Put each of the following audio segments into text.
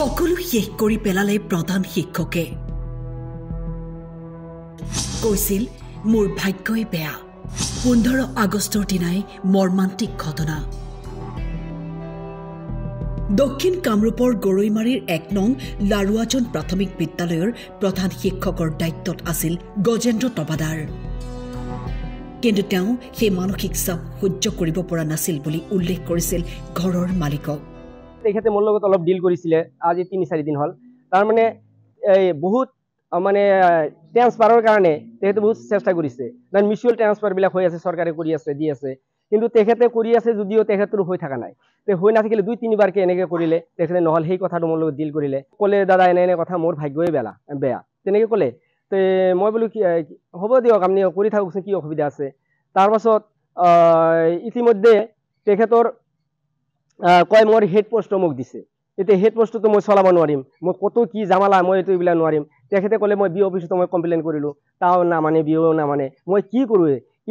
সকলো শেষ কৰি পেলালে প্ৰধান শিক্ষকে কৈছিল মোৰ ভাগ্যই বেয়া 15 আগষ্টৰ দিনাই মৰ্মান্তিক ঘটনা দক্ষিণ কামৰূপৰ গৰৈমাৰীৰ 1 নং লাৰুৱাজন প্ৰাথমিক বিদ্যালয়ৰ প্ৰধান শিক্ষকৰ দায়িত্বত আছিল গজেন্দ্ৰ তবাদাৰ কিন্তু তেওঁ সেই মানসিক চাপ সহ্য কৰিব পৰা নাছিল বুলি উল্লেখ কৰিছিল ঘৰৰ মালিকক তেখেতে মোৰ লগত অলপ ডিল কৰিছিলে আজি 3-4 দিন হল তাৰ মানে বহুত মানে ট্ৰান্সফাৰৰ কাৰণে তেখেতে বহুত চেষ্টা কৰিছে কাৰণ মিউচুৱেল ট্ৰান্সফাৰ বিলাক হৈ আছে চৰকাৰে কৰি আছে দি আছে কিন্তু তেখেতে কৰি আছে যদিও তেখেতৰ হৈ থাকা নাই তে হৈ নাথাকিলে 2-3 বাৰকে এনেকৈ কৰিলে তেখেতে নহল সেই কথাটো মোৰ লগত ডিল কৰিলে ক'লে দাদা এনে কথা মোৰ ভাগ্যই বেয়া তেনেকৈ ক'লে তে মই বলো কি হ'ব দিয়ক আপুনি কৰি থাককচোন কি অসুবিধা আছে তাৰ পাছত ইতিমধ্যে তেখেতৰ কয় মোৰ হেড পোষ্ট মোক দিছে এতিয়া হেড পোষ্টটো মই চলাব নোৱাৰিম মই কত কি জামালা মই এইটো ইবিলা নোৱাৰিম তেখেতে ক'লে মই বি অফিসত মই কমপ্লেইন কৰিলো তাও না মানে বিও না মানে মই কি কৰো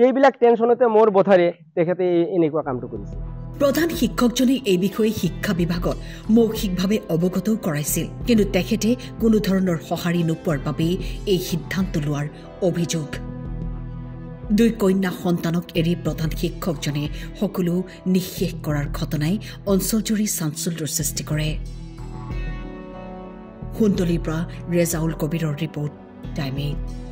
এইবিলাক টেনশনতে মোৰ বথাৰে তেখেতে এনেকুৱা কামটো কৰিছে প্ৰধান শিক্ষকজনে এই বিষয়ে শিক্ষা বিভাগত মৌখিকভাৱে অৱগত কৰাইছিল কিন্তু তেখেতে কোনো ধৰণৰ সঁহাৰি নোপোৱাৰ বাবে এই সিদ্ধান্ত লোৱাৰ অভিযোগ 2 কন্যা সন্তানক এৰি প্ৰধান শিক্ষকজনে সকলো নিঃশেষ কৰাৰ ঘটনাই অঞ্চলজুৰি চাঞ্চল্যৰ সৃষ্টি কৰে কুন্তলীৰ পৰা ৰেজাউল কবিৰৰ ৰিপৰ্ট টাইম 8